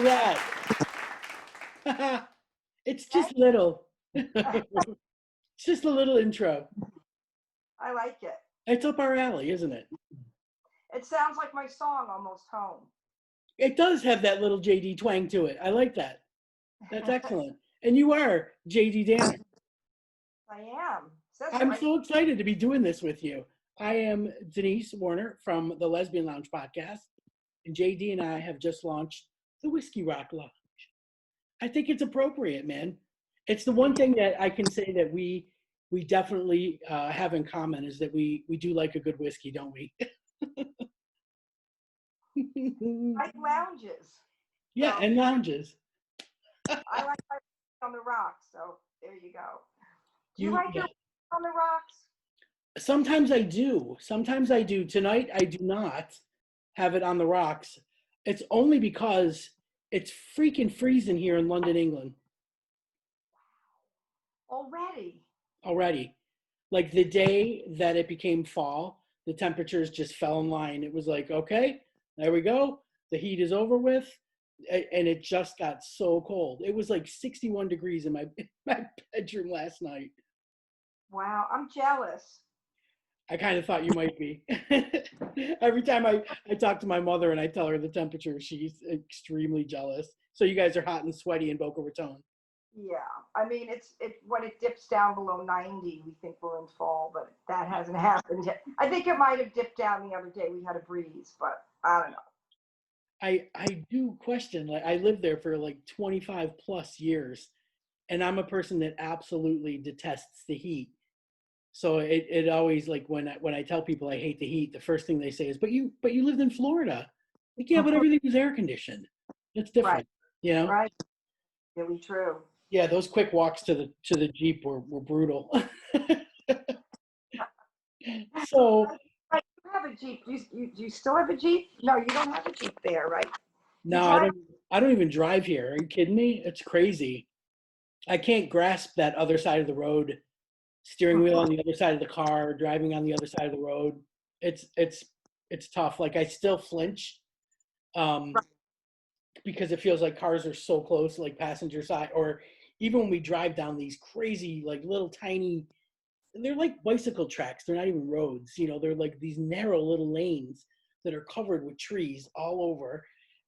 that. It's Thank just little. It's just a little intro. I like it. It's up our alley, isn't it? It sounds like my song, Almost Home. It does have that little JD twang to it. I like that. That's excellent. And you are JD Danner. I am. Says it I'm right. so excited to be doing this with you. I am Denise Warner from the Lesbian Lounge podcast, and JD and I have just launched the Whiskey Rock Lounge. I think it's appropriate, man. It's the one thing that I can say that we definitely have in common is that we do like a good whiskey, don't we? Like lounges. Yeah, So and lounges. I like on the rocks. So there you go. Do you You, like yeah. your on the rocks? Sometimes I do. Sometimes I do. Tonight I do not have it on the rocks. It's only because it's freaking freezing here in London, England Already. already. Like the day that it became fall, the temperatures just fell in line. It was like, okay, there we go. The heat is over with. And it just got so cold. It was like 61 degrees in my bedroom last night. Wow, I'm jealous. I kind of thought you might be. Every time I talk to my mother and I tell her the temperature, she's extremely jealous. So you guys are hot and sweaty in Boca Raton. Yeah, I mean it when it dips down below 90, we think we're in fall, but that hasn't happened yet. I think it might have dipped down the other day. We had a breeze, but I don't know. I do question, like I lived there for like 25 plus years, and I'm a person that absolutely detests the heat. So it always, like when I tell people I hate the heat, the first thing they say is, but you lived in Florida. Like, yeah, but everything was air conditioned. It's Right, different, you know? right, really true. Yeah, those quick walks to the Jeep were brutal. So Right, you have a Jeep. Do you still have a Jeep? No, you don't have a Jeep there, right? You no, drive. I don't even drive here. Are you kidding me? It's crazy. I can't grasp that other side of the road, steering wheel on the other side of the car, driving on the other side of the road. It's tough. Like I still flinch, um, because it feels like cars are so close, like passenger side, or even when we drive down these crazy, like little tiny, they're like bicycle tracks. They're not even roads, you know, they're like these narrow little lanes that are covered with trees all over.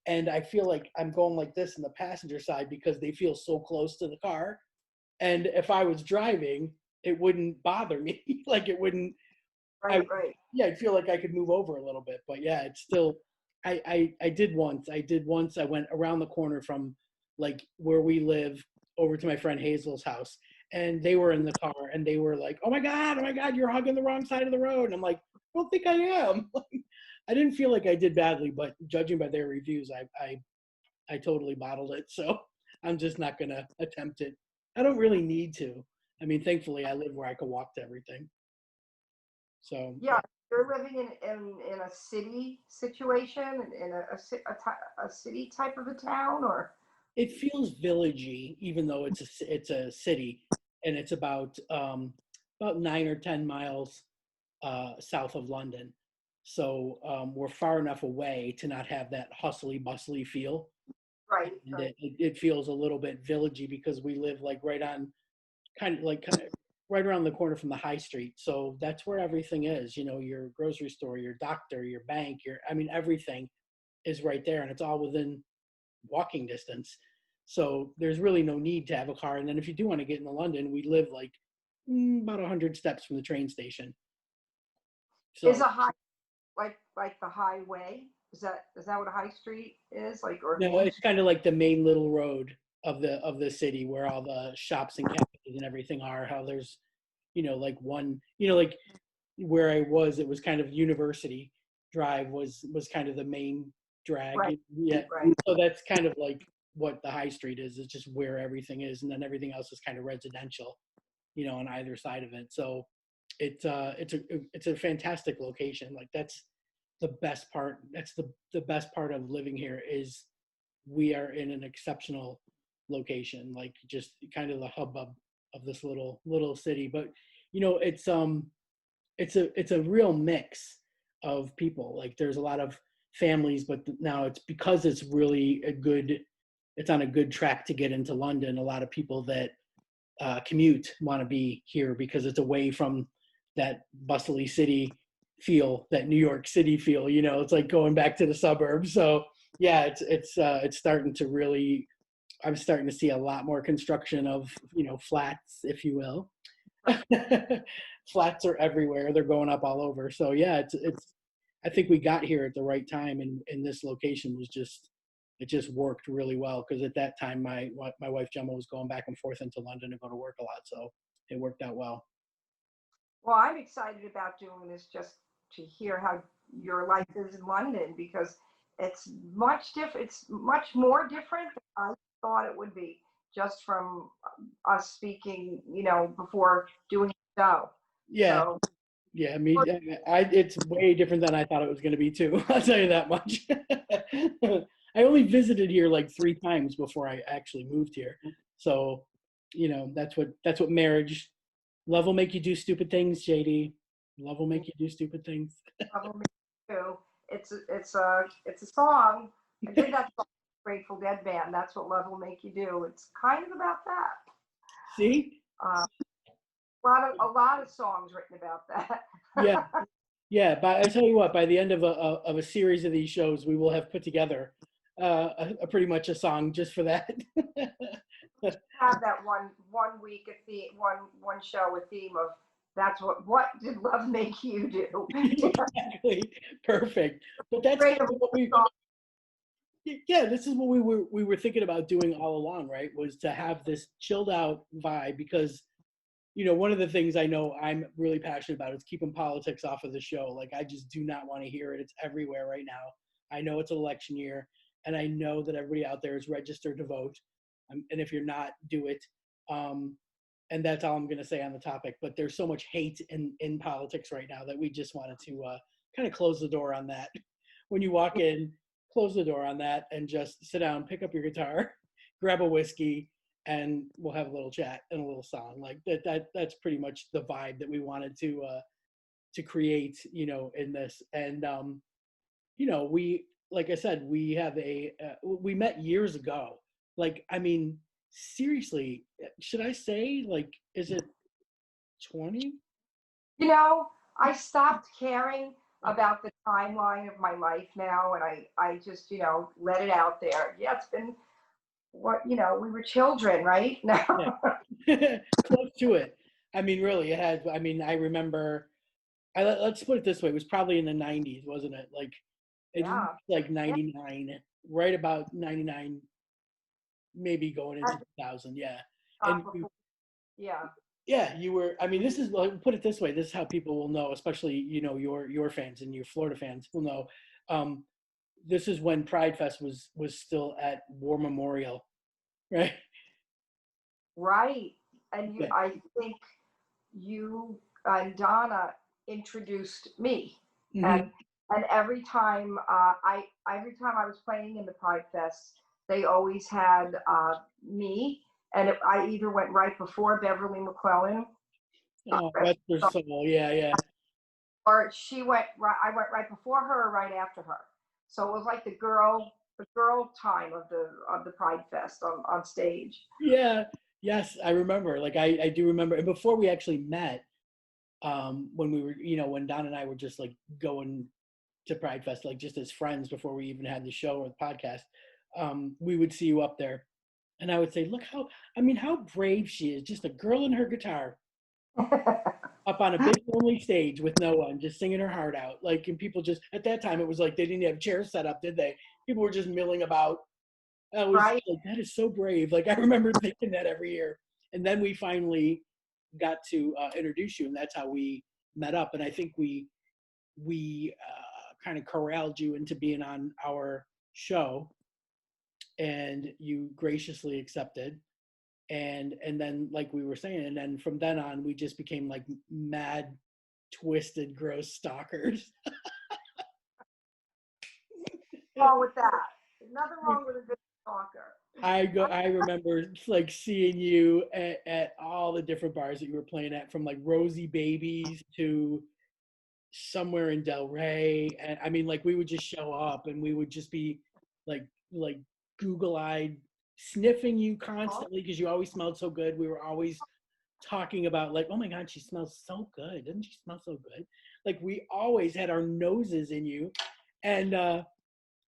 And I feel like I'm going like this in the passenger side because they feel so close to the car. And if I was driving, it wouldn't bother me. Like it wouldn't, I, Right, right. yeah, I feel like I could move over a little bit, but yeah, it's still, I did once, I went around the corner from like where we live over to my friend Hazel's house, and they were in the car and they were like, oh my God, you're hugging the wrong side of the road. And I'm like, I don't think I am. I didn't feel like I did badly, but judging by their reviews, I totally bottled it. So I'm just not going to attempt it. I don't really need to. I mean, thankfully I live where I can walk to everything. So Yeah, you're living in a city situation, in a city type of a town, or it feels villagey, even though it's a city, and it's about 9 or 10 miles south of London. So we're far enough away to not have that hustly bustly feel, right, and right, it feels a little bit villagey because we live like right on kind of right around the corner from the high street. So that's where everything is. You know, your grocery store, your doctor, your bank, I mean, everything is right there, and it's all within walking distance. So there's really no need to have a car. And then if you do want to get into London, we live like about 100 steps from the train station. is So a high like the highway? Is that what a high street is like, or no, main? it's kind of like the main little road of the city where all the shops and cafes and everything are. How there's, you know, like one, you know, like where I was, it was kind of University Drive was kind of the main drag. Right, Yeah. right. So that's kind of like what the high street is. It's just where everything is, and then everything else is kind of residential, you know, on either side of it. So it's a fantastic location. Like that's the best part. That's the best part of living here is we are in an exceptional location, like just kind of the hubbub of this little city. But you know, it's a real mix of people. Like there's a lot of families, but now it's because it's really a good it's on a good track to get into London. A lot of people that commute want to be here because it's away from that bustly city feel, that New York City feel. You know, it's like going back to the suburbs. So yeah, it's starting to really. I'm starting to see a lot more construction of, you know, flats, if you will. Flats are everywhere. They're going up all over. So yeah, it's. I think we got here at the right time, and this location was just it just worked really well because at that time my wife Gemma was going back and forth into London to go to work a lot, so it worked out well. Well, I'm excited about doing this just to hear how your life is in London because it's much different. It's much more different than I thought it would be just from us speaking, before doing the show. Yeah, So, yeah. I mean, it's way different than I thought it was going to be too. I'll tell you that much. I only visited here like 3 times before I actually moved here, so you know that's what marriage. Love will make you do stupid things, JD. Love will make you do stupid things. Trouble Me Too. It's a song. I did that song, Grateful Dead band. That's what love will make you do. It's kind of about that. See? Uh, a lot of songs written about that. Yeah, yeah. But I tell you what, by the end of a series of these shows, we will have put together a pretty much a song just for that. Have that one week a theme, one show a theme of that's what did love make you do? Exactly. Perfect. But that's Great kind of what we. song. Yeah, this is what we were thinking about doing all along, right? Was to have this chilled out vibe because you know, one of the things I know I'm really passionate about is keeping politics off of the show. Like, I just do not want to hear it. It's everywhere right now. I know it's election year, and I know that everybody out there is registered to vote. And if you're not, do it. Um, and that's all I'm going to say on the topic. But there's so much hate in politics right now that we just wanted to kind of close the door on that. When you walk in, close the door on that and just sit down, pick up your guitar, grab a whiskey, and we'll have a little chat and a little song like that's pretty much the vibe that we wanted to create, you know, in this. And you know, we, like I said, we have we met years ago. Like, I mean, seriously, should I say, like, is it 20? I stopped caring about the timeline of my life now, and I just let it out there. Yeah, it's been we were children, right? No. Yeah. Close to it. I mean, really, it has. I mean, I remember. Let's put it this way: it was probably in the '90s, wasn't it? Like, it looked Yeah. like Yeah. '99, right about '99, maybe going into 2000. Yeah, and Before, yeah. yeah, you were. I mean, this is, like, put it this way: this is how people will know, especially, you know, your fans and your Florida fans will know. Um, this is when Pride Fest was still at War Memorial, right? Right. And Yeah. I think you and Donna introduced me. Hmm. And every time I was playing in the Pride Fest, they always had me, and I either went right before Beverly McClellan, Oh, that's their soul. Yeah, yeah. or she went right. I went right before her, or right after her. So it was like the girl time of the Pride Fest on stage. Yeah, yes, I remember. Like, I do remember. And before we actually met, when we were, you know, when Don and I were just like going to Pride Fest, like just as friends before we even had the show or the podcast, we would see you up there. And I would say, look how, I mean, how brave she is. Just a girl and her guitar up on a big lonely stage with no one, just singing her heart out. Like, and people just, at that time, it was like they didn't have chairs set up, did they? People were just milling about. I was Right. like, that is so brave. Like, I remember thinking that every year. And then we finally got to introduce you, and that's how we met up. And I think we kind of corralled you into being on our show, and you graciously accepted. And then, like we were saying, and then from then on, we just became like mad, twisted, gross stalkers. Wrong with that. There's nothing wrong with a good talker. I remember like seeing you at all the different bars that you were playing at, from like Rosie Babies to somewhere in Del Rey. And I mean, like, we would just show up and we would just be like Google-eyed sniffing you constantly because you always smelled so good. We were always talking about like, oh my God, she smells so good. Doesn't she smell so good? Like we always had our noses in you. And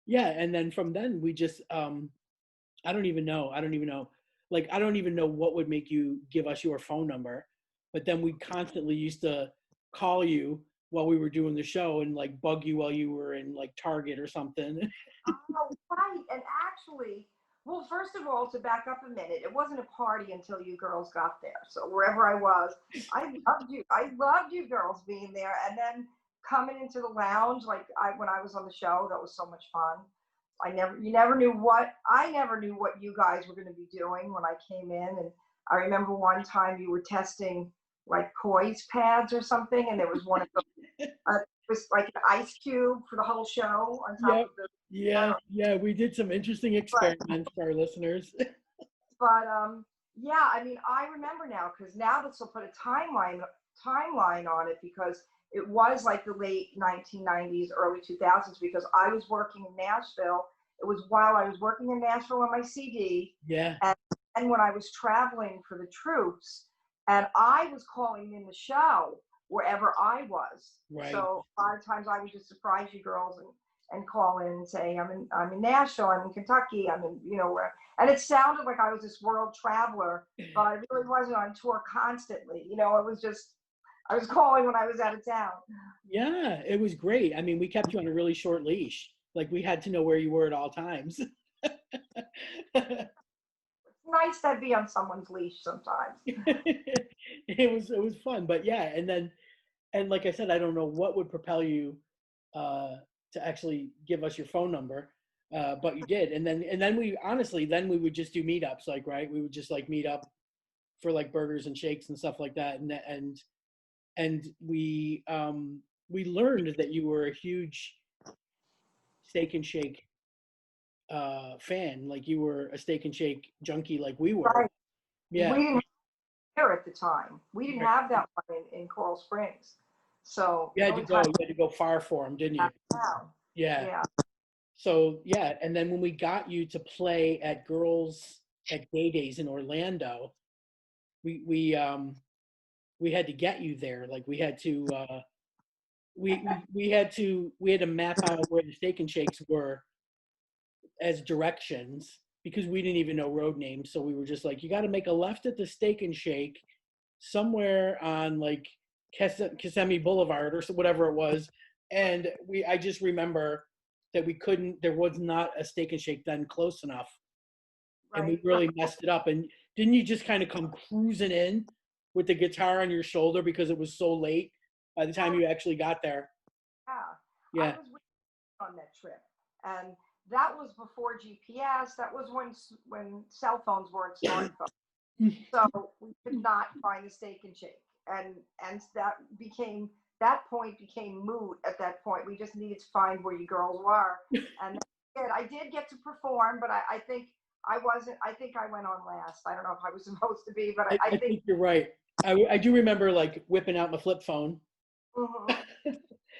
yeah, and then from then we just I don't even know. I don't even know. Like I don't even know what would make you give us your phone number. But then we constantly used to call you while we were doing the show and like bug you while you were in like Target or something. Oh, right. And actually, well, first of all, to back up a minute, it wasn't a party until you girls got there. So wherever I was, I loved you. I loved you girls being there. And then coming into the lounge, like when I was on the show, that was so much fun. You never knew I never knew what you guys were going to be doing when I came in. And I remember one time you were testing like poise pads or something, and there was one of those, it was like an ice cube for the whole show on top Yep. of the. Yeah. Yeah. We did some interesting But experiments for our listeners. but yeah, I mean, I remember now because now this will put a timeline on it because it was like the late 1990s, early 2000s because I was working in Nashville. It was while I was working in Nashville on my CD, Yeah. and when I was traveling for the troops, and I was calling in the show wherever I was. Right. So a lot of times I would just surprise you girls and call in and say I'm in Nashville, I'm in Kentucky, I'm in where, and it sounded like I was this world traveler, but I really wasn't on tour constantly. It was just I was calling when I was out of town. Yeah, it was great. I mean, we kept you on a really short leash. Like we had to know where you were at all times. It's nice to be on someone's leash sometimes. It was fun, but yeah, and like I said, I don't know what would propel you to actually give us your phone number, but you did, and then we honestly then we would just do meetups, like right, we would just like meet up for like burgers and shakes and stuff like that, and we learned that you were a huge Steak and Shake fan, like you were a Steak and Shake junkie, like we were. Right. We Yeah, didn't have at the time. We didn't right. have that one in Coral Springs. So You the had to only go. time You had to go far for them, didn't we you? had now. Yeah. Yeah. So yeah, and then when we got you to play at Girls at Gay Days in Orlando, we had to get you there. Like we had to we had to map out where the Steak and Shakes were as directions because we didn't even know road names. So we were just like, you got to make a left at the Steak and Shake somewhere on like Kissimmee Boulevard or whatever it was. And I just remember that there was not a Steak and Shake then close enough. And we Right. really messed it up. And didn't you just kind of come cruising in with the guitar on your shoulder because it was so late by the time you actually got there? Yeah. I Yeah. was with you on that trip, and that was before GPS. That was when cell phones weren't smartphones. So we could not find a Steak and Shake, and that point became moot at that point. We just needed to find where you girls were, and I did get to perform, but I think I wasn't. I think I went on last. I don't know if I was supposed to be, but I I think. think you're right. I do remember like whipping out my flip phone. Mhm.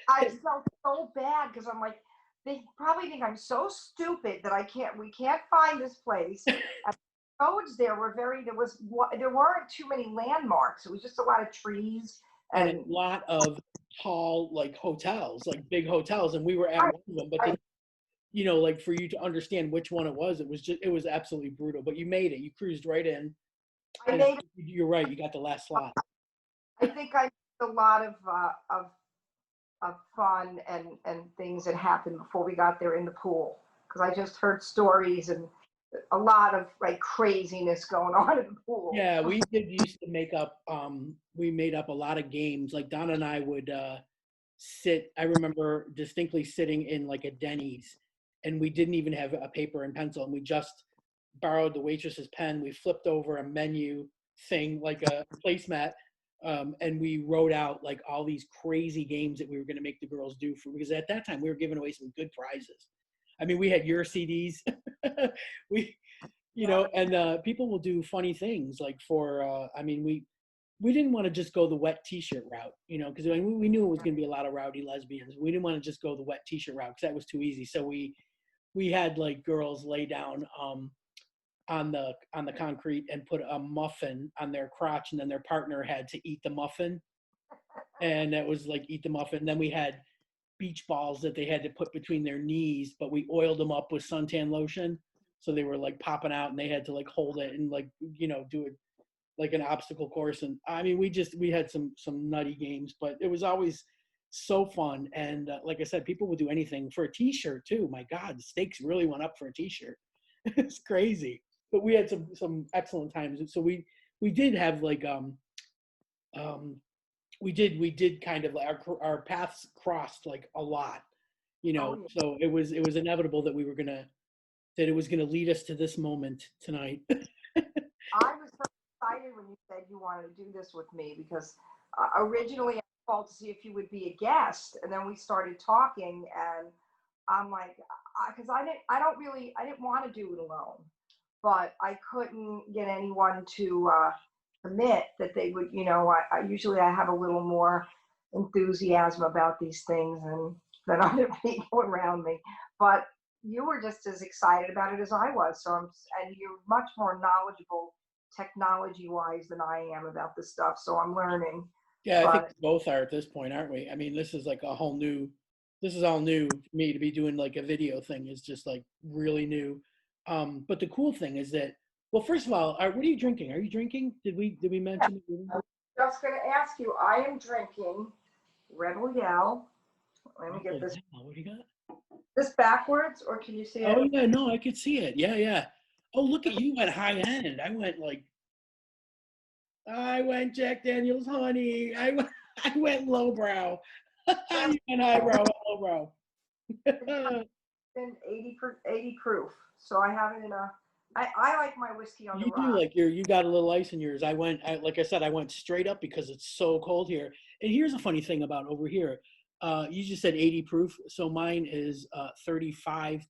I felt so bad because I'm like, they probably think I'm so stupid that we can't find this place. And the roads there were there weren't too many landmarks. It was just a lot of trees And a and lot of tall like hotels, like big hotels, and we were at I, one of them. But I, then, like for you to understand which one it was absolutely brutal. But you made it. You cruised right in, I and made you're right. You got the last slot. I think I made a lot of fun and things that happened before we got there in the pool because I just heard stories and a lot of like craziness going on in the pool. Yeah, we did used to make up. We made up a lot of games. Like Donna and I would sit. I remember distinctly sitting in like a Denny's, and we didn't even have a paper and pencil, and we just borrowed the waitress's pen. We flipped over a menu thing like a placemat, and we wrote out like all these crazy games that we were going to make the girls do because at that time we were giving away some good prizes. I mean, we had your CDs. we and people will do funny things like I mean, we didn't want to just go the wet t-shirt route, because we knew it was going to be a lot of rowdy lesbians. We didn't want to just go the wet t-shirt route because that was too easy. So we had like girls lay down on the concrete and put a muffin on their crotch, and then their partner had to eat the muffin, and that was like eat the muffin. Then we had beach balls that they had to put between their knees, but we oiled them up with suntan lotion, so they were like popping out, and they had to like hold it and like do it like an obstacle course. And I mean, we had some nutty games, but it was always so fun. And like I said, people would do anything for a T-shirt too. My God, the stakes really went up for a T-shirt. It's crazy. But we had some excellent times. So we did have like um we did kind of our paths crossed like a lot, Oh, yeah. So it was inevitable that it was gonna lead us to this moment tonight. I was so excited when you said you wanted to do this with me because originally I called to see if you would be a guest, and then we started talking, and I'm like, because I didn't want to do it alone, but I couldn't get anyone to commit that they would, I usually I have a little more enthusiasm about these things than other people around me, but you were just as excited about it as I was. And you're much more knowledgeable technology wise than I am about this stuff. So I'm learning. Yeah, I think But we both are at this point, aren't we? I mean, this is all new for me to be doing like a video thing is just like really new. But the cool thing is that, well, first of all, what are you drinking? Are you drinking? Did we yeah, mention? I'm just going to ask you, I am drinking Rebel Yell. Let me Oh, get yeah. What do you got? this backwards, or can you see it? Oh yeah, no, I could see it. Yeah, yeah. Oh, look at you at high end. I went Jack Daniel's honey. I went lowbrow. Well, You went highbrow, lowbrow. in 80 proof. So I have it in I like my whiskey on the You do rock. like you got a little ice in yours. Like I said, I went straight up because it's so cold here. And here's a funny thing about over here. You just said 80 proof, so mine is 35%.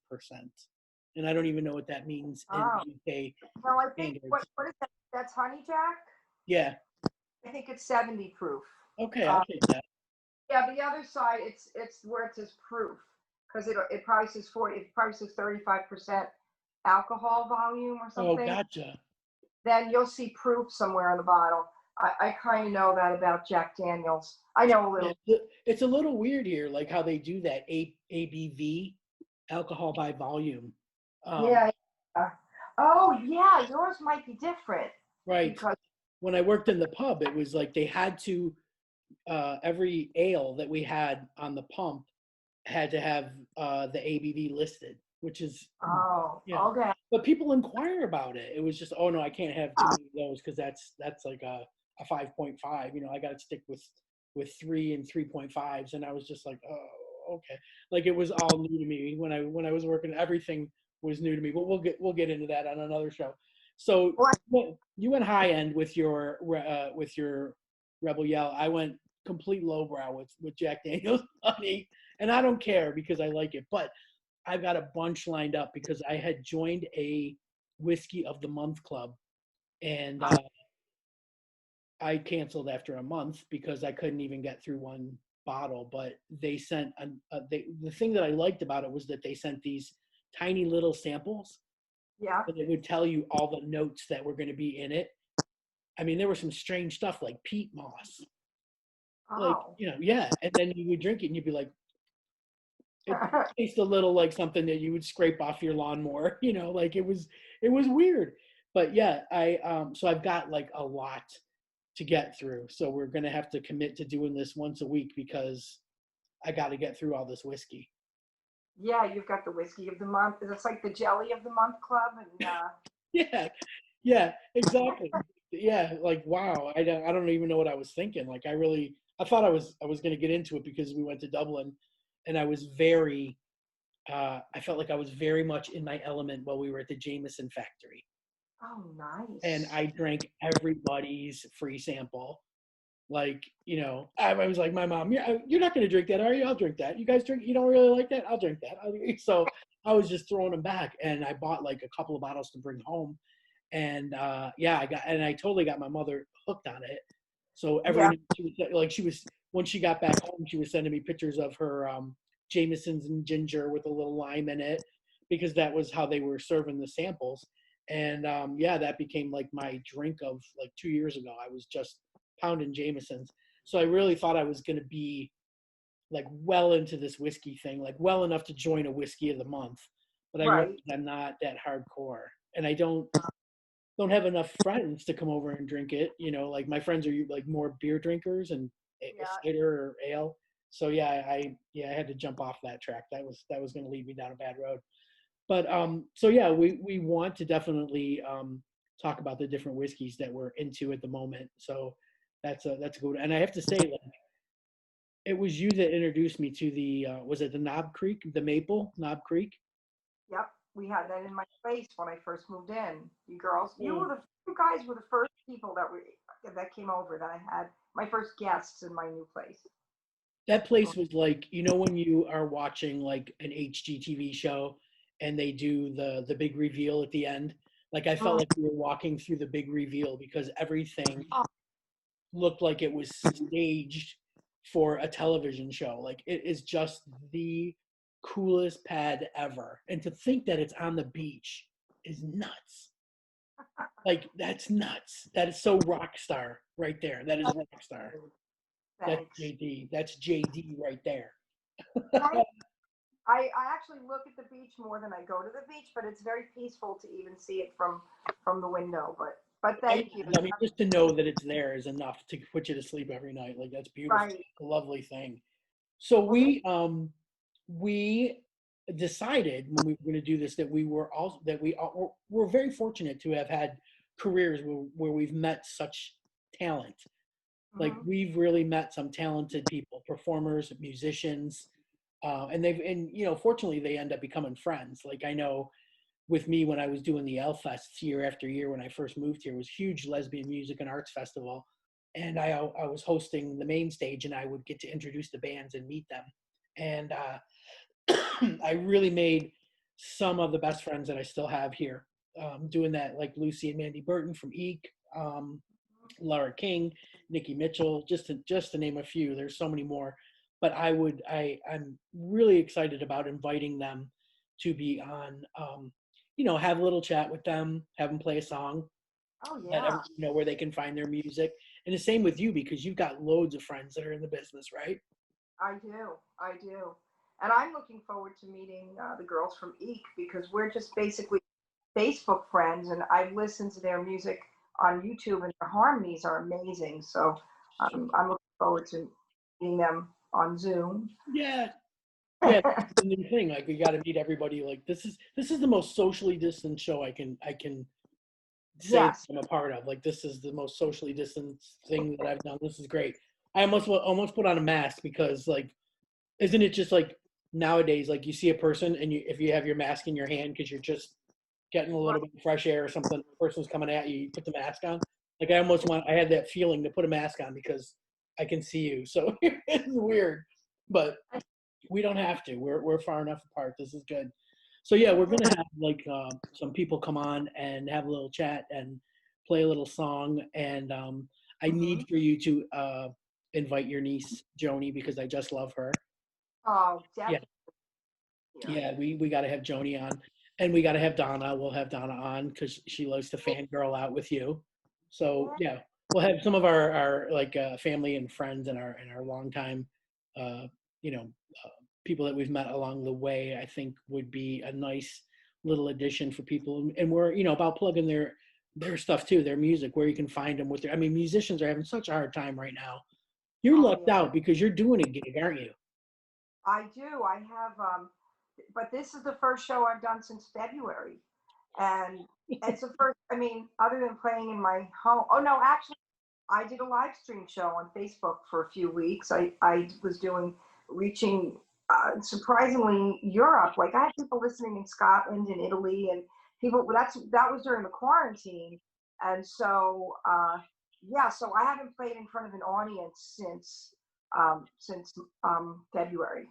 And I don't even know what that means in Oh, UK well, I think, standards. what is that? That's Honey Jack? Yeah. I think it's 70 proof. Okay, I'll Uh, take that. yeah, the other side, it's where it says proof, because it probably says 35% alcohol volume or Oh, something. gotcha. Then you'll see proof somewhere on the bottle. I kind of know that about Jack Daniels. I know a Yeah, little. it's a little weird here, like how they do that ABV, alcohol by volume. Um, Yeah. Yeah. Oh, yeah, yours might be different right. because, When I worked in the pub, it was like they had to every ale that we had on the pump had to have the ABV listed, which is oh, yeah. okay. But people inquire about it. It was just, oh no, I can't have too many of those because that's like a 5.5. I got to stick with 3 and 3.5s, and I was just like, oh, okay. Like it was all new to me when I was working. Everything was new to me. But we'll get into that on another show. So Well, you went high end with your Rebel Yell. I went complete lowbrow with Jack Daniel's honey, and I don't care because I like it. But I've got a bunch lined up because I had joined a whiskey of the month club, and I canceled after a month because I couldn't even get through one bottle. But they sent the thing that I liked about it was that they sent these tiny little samples, yeah. and it would tell you all the notes that were going to be in it. I mean, there was some strange stuff like peat moss, like Oh. yeah. And then you would drink it, and you'd be like, it tastes a little like something that you would scrape off your lawnmower, like it was weird. But yeah, so I've got like a lot to get through. So we're gonna have to commit to doing this once a week because I got to get through all this whiskey. Yeah, you've got the whiskey of the month. It's like the jelly of the month club, and Yeah, yeah, exactly. Yeah, like wow, I don't even know what I was thinking. Like I thought I was gonna get into it because we went to Dublin, and I felt like I was very much in my element while we were at the Jameson factory, oh, and nice. I drank everybody's free sample. Like, I was like, my mom, yeah, you're not going to drink that, are you? I'll drink that. You guys drink, you don't really like that? I'll drink that. So I was just throwing them back, and I bought like a couple of bottles to bring home. And yeah, I totally got my mother hooked on it. So every Yeah, night when she got back home, she was sending me pictures of her Jameson's and ginger with a little lime in it because that was how they were serving the samples. And yeah, that became like my drink of like 2 years ago. I was just pounding Jameson's. So I really thought I was going to be like well into this whiskey thing, like well enough to join a whiskey of the month. But I realized Right. I'm not that hardcore, and I don't have enough friends to come over and drink it. You know, like my friends are like more beer drinkers and Yeah. cider or ale. So yeah, I had to jump off that track. That was going to lead me down a bad road. But so yeah, we want to definitely talk about the different whiskeys that we're into at the moment. So that's good. And I have to say, like, it was you that introduced me to the was it the Knob Creek, the Maple Knob Creek? Yep. We had that in my place when I first moved in. You girls, Mm. you guys were the first people that came over that I had my first guests in my new place. That place was like, you know, when you are watching like an HGTV show and they do the big reveal at the end. Like I felt Mm. like we were walking through the big reveal because everything Oh, looked like it was staged for a television show. Like it is just the coolest pad ever. And to think that it's on the beach is nuts. Like that's nuts. That is so rock star right there. That is rock star. That's thanks. JD. That's JD right there. Thanks. I actually look at the beach more than I go to the beach, but it's very peaceful to even see it from the window. But Oh, yeah. thank you. I mean, just to know that it's there is enough to put you to sleep every night. Like that's beautiful, Right. a lovely thing. So Well, this, we decided when we were going to do this that we were also that we're very fortunate to have had careers where we've met such talent. Like mhm. we've really met some talented people, performers, musicians, and you know, fortunately, they end up becoming friends. Like I know with me when I was doing the L Fests year after year when I first moved here, it was a huge lesbian music and arts festival, and I was hosting the main stage, and I would get to introduce the bands and meet them, and I really made some of the best friends that I still have here. Doing that, like Lucy and Mandy Burton from Eek, um, Laura King, Nikki Mitchell, just to name a few. There's so many more, but I'm really excited about inviting them to be on. You know, have a little chat with them, have them play a song, Oh let yeah, everyone know where they can find their music, and the same with you because you've got loads of friends that are in the business, right? I do. I do. And I'm looking forward to meeting the girls from Eek because we're just basically Facebook friends, and I've listened to their music on YouTube, and their harmonies are amazing. So I'm looking forward to meeting them on Zoom. Yeah, yeah. It's the new thing. Like we got to meet everybody. Like this is the most socially distant show I can say that Yes, I'm a part of. Like this is the most socially distanced thing that I've done. This is great. I almost put on a mask because like, isn't it just like nowadays? Like you see a person and if you have your mask in your hand because you're just getting a right. little bit of fresh air or something, the person's coming at you, you put the mask on. Like I had that feeling to put a mask on because I can see you. So it's weird, but we don't have to. We're far enough apart. This is good. So yeah, we're gonna have like some people come on and have a little chat and play a little song. And I Mm-hmm. need for you to invite your niece Joni because I just love her. Oh, Yeah, definitely here. yeah. We got to have Joni on, and we got to have Donna. We'll have Donna on because she likes to fangirl out with you. So Yeah. yeah, we'll have some of our like family and friends and our longtime, uh, you know, people that we've met along the way. I think would be a nice little addition for people. And we're about plugging their stuff too, their music, where you can find them with their. I mean, musicians are having such a hard time right now. You're Oh lucked yeah. out because you're doing a gig, aren't you? I do. I have, but this is the first show I've done since February, and it's the first. I mean, other than playing in my home. Oh no, actually, I did a live stream show on Facebook for a few weeks. I was doing reaching surprisingly Europe. Like I had people listening in Scotland and Italy, and people. That was during the quarantine, and so yeah. So I haven't played in front of an audience since February.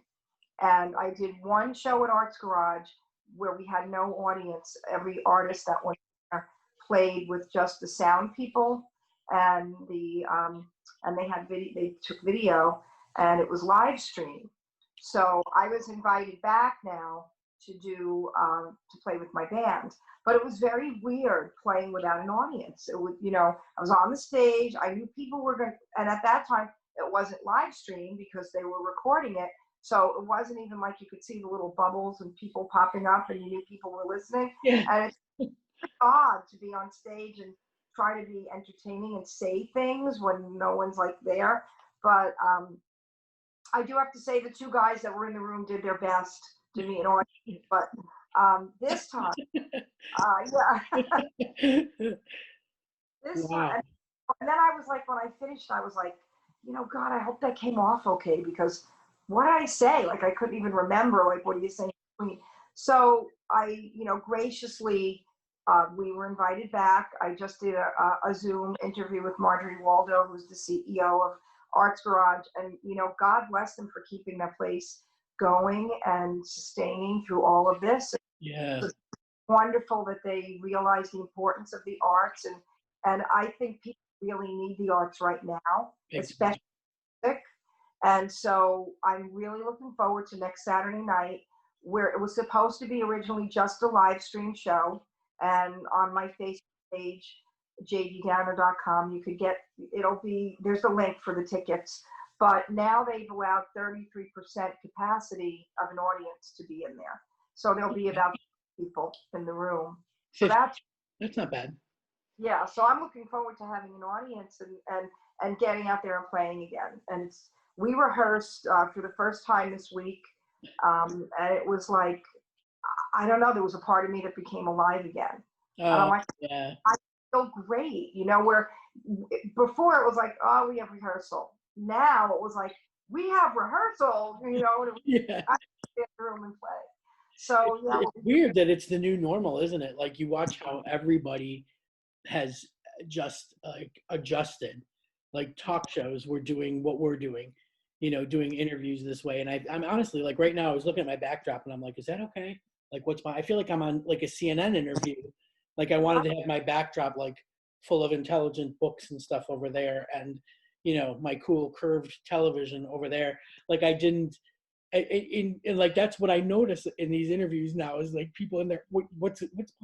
And I did one show at Arts Garage where we had no audience. Every artist that went there played with just the sound people, and they had video. They took video, and it was live stream. So I was invited back now to do to play with my band. But it was very weird playing without an audience. It would, I was on the stage. I knew people were going, and at that time it wasn't live streamed because they were recording it. So it wasn't even like you could see the little bubbles and people popping up, and you knew people were listening. Yeah. And it's odd to be on stage and try to be entertaining and say things when no one's like there. But I do have to say the two guys that were in the room did their best to me an audience. But this time, yeah, this Wow. time, and then I was like, when I finished, I was like, God, I hope that came off okay, because what did I say? Like, I couldn't even remember, like, what are you saying? So I, graciously, we were invited back. I just did a Zoom interview with Marjorie Waldo, who's the CEO of Arts Garage. And, God bless them for keeping that place going and sustaining through all of this. Yeah. It's wonderful that they realize the importance of the arts. And I think people really need the arts right now, especially music. And so I'm really looking forward to next Saturday night, where it was supposed to be originally just a live stream show. And on my Facebook page, jddowner.com, you could there's a link for the tickets. But now they've allowed 33% capacity of an audience to be in there. So there'll be about people in the room. So that's not bad. Yeah, so I'm looking forward to having an audience and getting out there and playing again. And we rehearsed for the first time this week, and it was like, I don't know, there was a part of me that became alive again. Oh, and I'm like, yeah. I feel great, where before it was like, oh, we have rehearsal. Now it was like, we have rehearsal, Yeah. I can get in the room and play. So yeah, it's weird that it's the new normal, isn't it? Like, you watch how everybody has just adjusted. Like, talk shows, we're doing what we're doing, doing interviews this way. And I'm honestly, like, right now I was looking at my backdrop and I'm like, is that okay? Like, I feel like I'm on like a CNN interview. Like, I wanted to have my backdrop like full of intelligent books and stuff over there, and my cool curved television over there. Like, I didn't. And like, that's what I notice in these interviews now, is like people in there, what's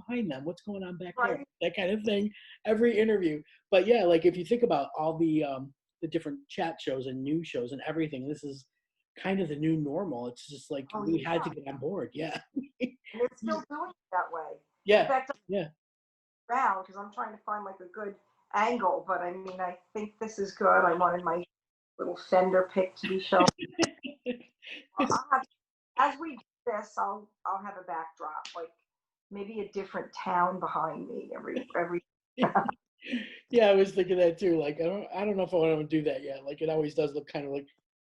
behind them, what's going on back there, that kind of thing, every interview. But yeah, like, if you think about all the different chat shows and news shows and everything, this is kind of the new normal. It's just like, we had to get on board. Yeah. And they're still doing it that way. Yeah. In fact, yeah. Around, because I'm trying to find like a good angle, but I mean, I think this is good. I wanted my little fender pick to be shown. As we do this, I'll have a backdrop, like maybe a different town behind me every. Yeah, I was thinking that too. Like, I don't know if I want to do that yet. Like, it always does look kind of like,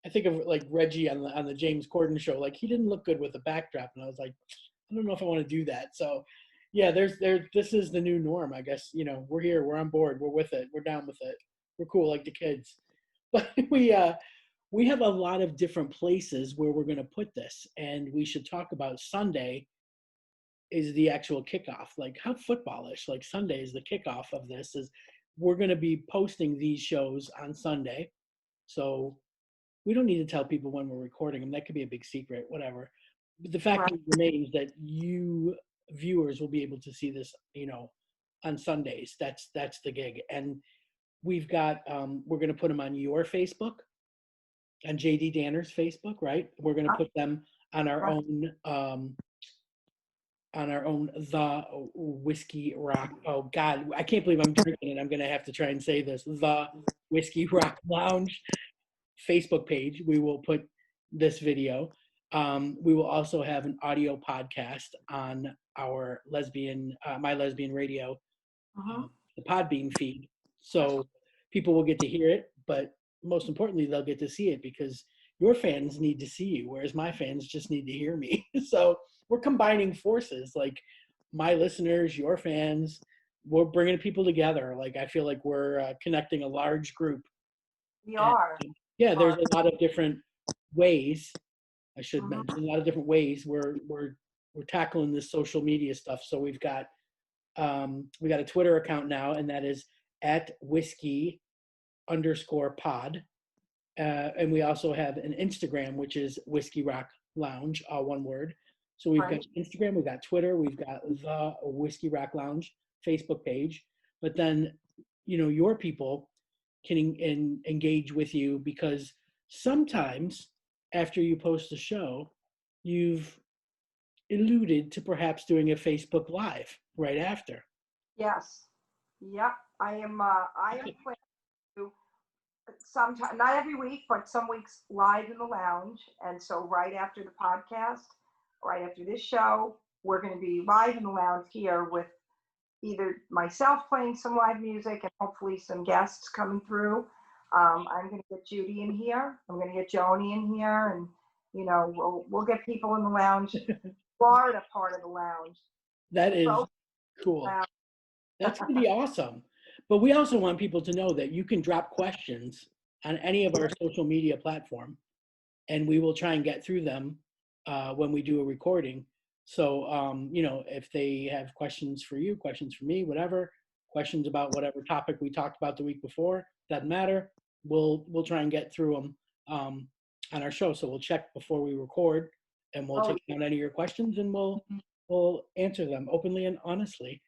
I think of like Reggie on the James Corden show. Like, he didn't look good with a backdrop, and I was like, I don't know if I want to do that. So yeah, this is the new norm, I guess. We're here, we're on board, we're with it, we're down with it, we're cool like the kids. But we have a lot of different places where we're going to put this, and we should talk about Sunday is the actual kickoff. Like, how footballish, like, Sunday is the kickoff of this. Is we're going to be posting these shows on Sunday, so we don't need to tell people when we're recording them. That could be a big secret, whatever. But the fact remains that you viewers will be able to see this, on Sundays. That's the gig. And we've got, we're going to put them on your Facebook, on JD Danner's Facebook, right? We're going to put them on our own, The Whiskey Rock. Oh God, I can't believe I'm drinking it. I'm going to have to try and say this. The Whiskey Rock Lounge Facebook page. We will put this video. We will also have an audio podcast on our My Lesbian Radio, the Podbean feed. So people will get to hear it, but most importantly, they'll get to see it, because your fans need to see you, whereas my fans just need to hear me. So we're combining forces, like my listeners, your fans, we're bringing people together. Like, I feel like we're connecting a large group. We are. Yeah, there's a lot of different ways, I should mention, a lot of different ways we're tackling this social media stuff. So we got a Twitter account now, and that is @whiskey_pod. And we also have an Instagram, which is Whiskey Rock Lounge, all one word. So we've got Right. Instagram, we've got Twitter, we've got the Whiskey Rock Lounge Facebook page. But then, your people can engage with you, because sometimes after you post a show, you've alluded to perhaps doing a Facebook Live right after. Yes. Yep. I am planning to sometime, not every week, but some weeks live in the lounge. And so right after the podcast, right after this show, we're going to be live in the lounge here with either myself playing some live music and hopefully some guests coming through. I'm going to get Judy in here. I'm going to get Joni in here, and we'll get people in the lounge, Florida part of the lounge. That is Both cool. lounge. That's going to be awesome. But we also want people to know that you can drop questions on any of our social media platform, and we will try and get through them when we do a recording. So, if they have questions for you, questions for me, whatever, questions about whatever topic we talked about the week before, doesn't matter. We'll try and get through them on our show. So we'll check before we record, and we'll take down any of your questions, and we'll answer them openly and honestly,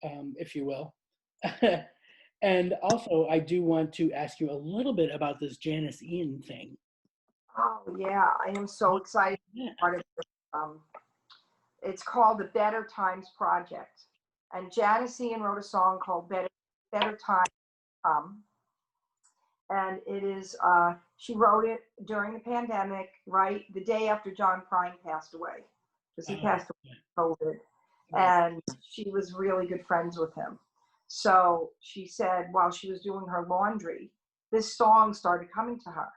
if you will. And also, I do want to ask you a little bit about this Janice Ian thing. Oh yeah, I am so excited to be part of this. It's called the Better Times Project, and Janice Ian wrote a song called Better Times Come, and it is she wrote it during the pandemic, right the day after John Prine passed away, because he passed away from COVID, and she was really good friends with him. So she said while she was doing her laundry, this song started coming to her.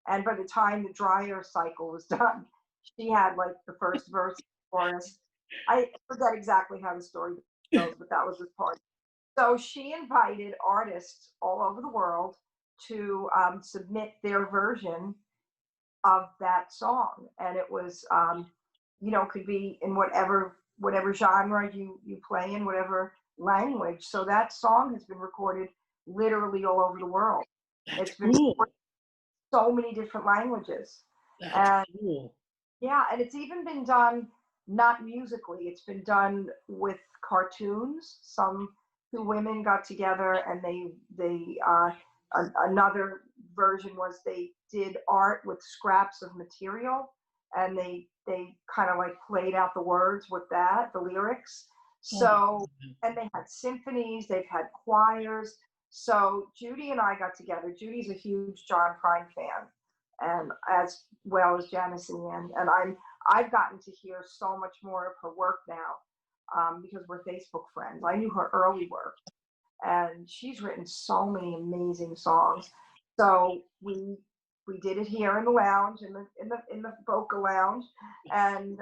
And by the time the dryer cycle was done, she had like the first verse, chorus. I forget exactly how the story goes, but that was the part. So she invited artists all over the world to submit their version of that song, and it was, could be in whatever genre you play in, whatever language. So that song has been recorded literally all over the world. That's It's been cool. so many different languages. That's And cool. yeah, and it's even been done not musically. It's been done with cartoons. Some two women got together and another version was they did art with scraps of material, and they kind of like played out the words with that, the lyrics. So, and they had symphonies, they've had choirs. So Judy and I got together. Judy's a huge John Prine fan, and as well as Janice Ian. And I've gotten to hear so much more of her work now, because we're Facebook friends. I knew her early work, and she's written so many amazing songs. So we did it here in the lounge, in the Boca Lounge, and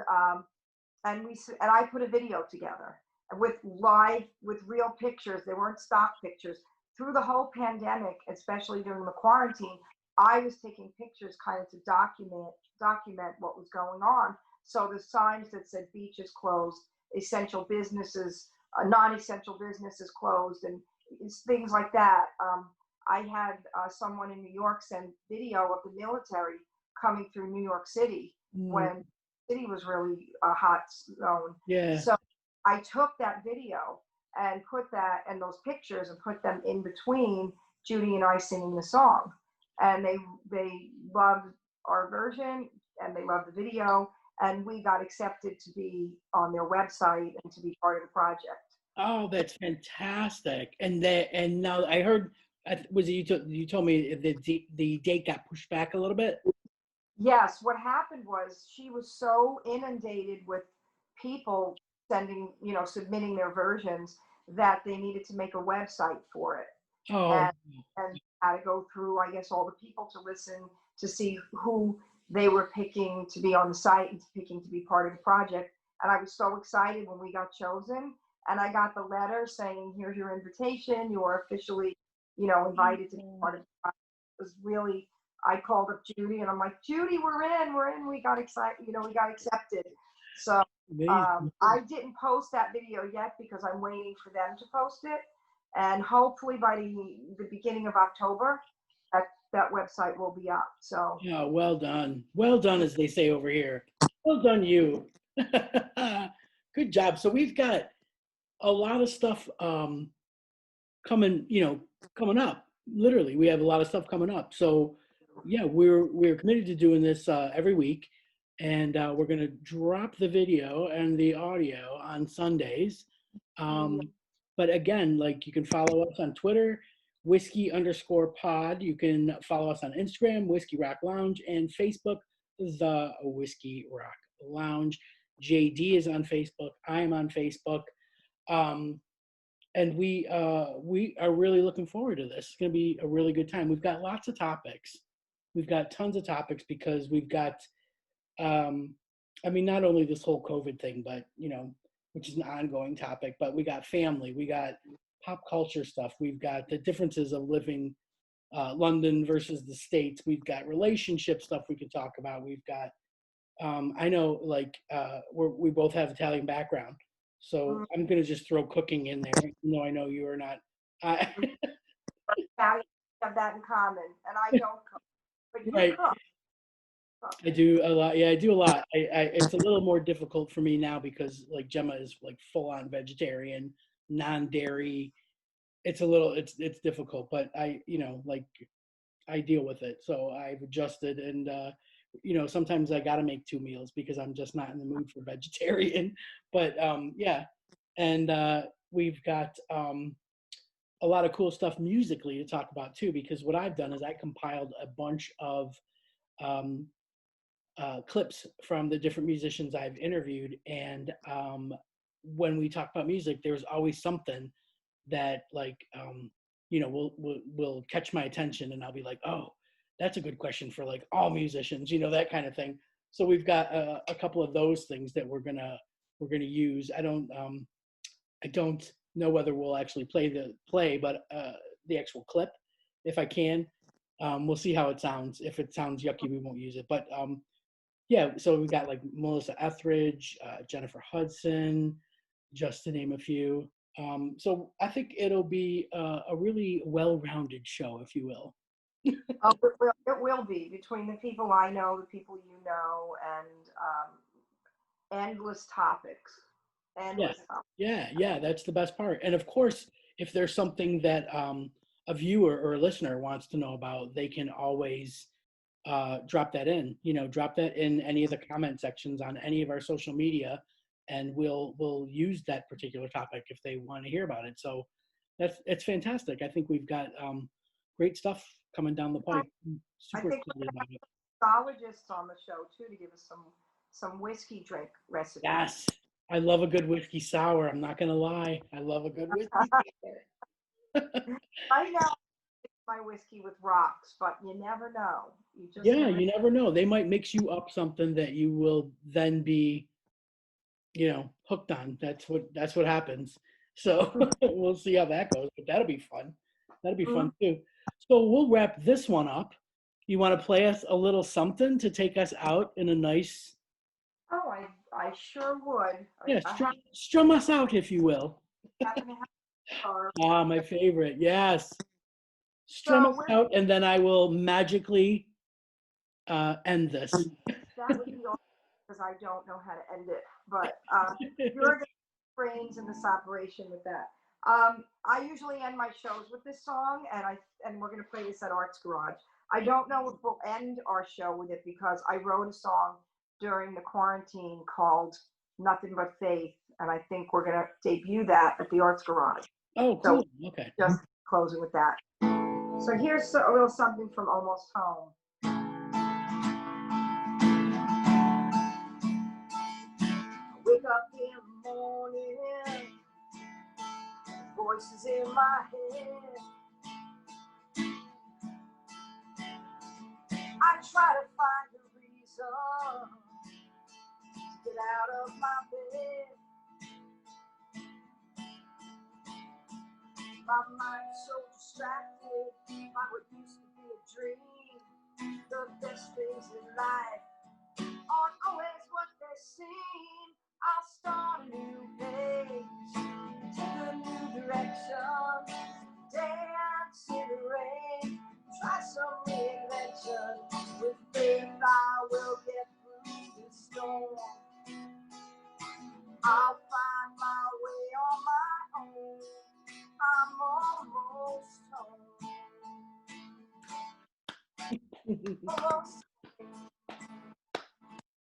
I put a video together with real pictures. They weren't stock pictures. Through the whole pandemic, especially during the quarantine, I was taking pictures kind of to document what was going on. So the signs that said beaches closed, essential businesses, non-essential businesses closed, and things like that. I had someone in New York send video of the military coming through New York City when the city was really a hot zone. Yeah. So I took that video and put that and those pictures and put them in between Judy and I singing the song. And they loved our version, and they loved the video, and we got accepted to be on their website and to be part of the project. Oh, that's fantastic. And now I heard, was it you told me the date got pushed back a little bit? Yes, what happened was she was so inundated with people submitting their versions, that they needed to make a website for it. Oh, And had to go through, I guess, all the people to listen to see who they were picking to be on the site and picking to be part of the project. And I was so excited when we got chosen, and I got the letter saying, "Here's your invitation. You are officially, invited to be part of the project." It was really. I called up Judy, and I'm like, "Judy, we're in. We got excited. We got accepted." So I didn't post that video yet because I'm waiting for them to post it. And hopefully by the beginning of October, that website will be up. So yeah, well done, as they say over here. Well done, you. Good job. So we've got a lot of stuff coming, coming up. Literally, we have a lot of stuff coming up. So yeah, we're committed to doing this every week, and we're gonna drop the video and the audio on Sundays. Um, but again, like you can follow us on Twitter, whiskey_pod. You can follow us on Instagram, Whiskey Rock Lounge, and Facebook, the Whiskey Rock Lounge. JD is on Facebook. I am on Facebook. Um, and we are really looking forward to this. It's going to be a really good time. We've got lots of topics. We've got tons of topics because we've got, um, I mean, not only this whole COVID thing, but which is an ongoing topic. But we got family, we got pop culture stuff, we've got the differences of living London versus the States. We've got relationship stuff we could talk about. We've got, I know, like we both have Italian background. So I'm gonna just throw cooking in there, even though I know you are not. Italians have that in common, and I don't cook, but you Right. cook. I do a lot. Yeah, I do a lot. It's a little more difficult for me now because like Gemma is like full on vegetarian, non-dairy. It's difficult, but like I deal with it. So I've adjusted, and sometimes I got to make two meals because I'm just not in the mood for vegetarian. But yeah, and we've got a lot of cool stuff musically to talk about too. Because what I've done is I compiled a bunch of um, clips from the different musicians I've interviewed, and when we talk about music, there's always something that like will catch my attention, and I'll be like, oh, that's a good question for like all musicians, that kind of thing. So we've got a couple of those things that we're gonna use. I don't know whether we'll actually play, but the actual clip, if I can. We'll see how it sounds. If it sounds yucky, we won't use it. But yeah, so we got like Melissa Etheridge, Jennifer Hudson, just to name a few. So I think it'll be a really well-rounded show, if you will. Oh, it will be between the people I know, the people you know, and endless topics. Yeah, Endless topics. yeah. That's the best part. And of course, if there's something that a viewer or a listener wants to know about, they can always drop that in. Drop that in any of the comment sections on any of our social media, and we'll use that particular topic if they want to hear about it. So it's fantastic. I think we've got great stuff coming down the pipe. I'm I super think excited about it. mixologists on the show too to give us some whiskey drink recipes. Yes, I love a good whiskey sour. I'm not gonna lie. I love a good whiskey sour. I know my whiskey with rocks, but you never know. You just Yeah, never. you never know. They might mix you up something that you will then be, hooked on. That's what happens. So we'll see how that goes, but that'll be fun. That'll be Mhm. fun too. So we'll wrap this one up. You want to play us a little something to take us out in a nice, Oh, I sure would. yeah, I strum us out, if you will. happen to have a car. Ah, my favorite. Yes. Strum So us out, and then I will magically end this. that would be awesome because I don't know how to end it. But you're the brains in this operation with that. I usually end my shows with this song, and we're gonna play this at Arts Garage. I don't know if we'll end our show with it because I wrote a song during the quarantine called "Nothing But Faith," and I think we're gonna debut that at the Arts Garage. Oh, So cool. Okay. just closing with that. So here's a little something from Almost Home. Wake up in the morning, voices in my head. I try to find a reason to get out of my bed. My mind's so distracted by what used to be a dream. The best things in life aren't always what they seem. I'll start a new page, take a new direction, dance in the rain, try some reinvention. With faith I will get through this storm. I'll find my way on my own. I'm almost home. Almost,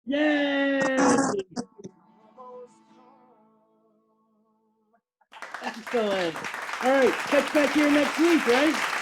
Yay! almost home. Excellent. All right, catch back here next week, right?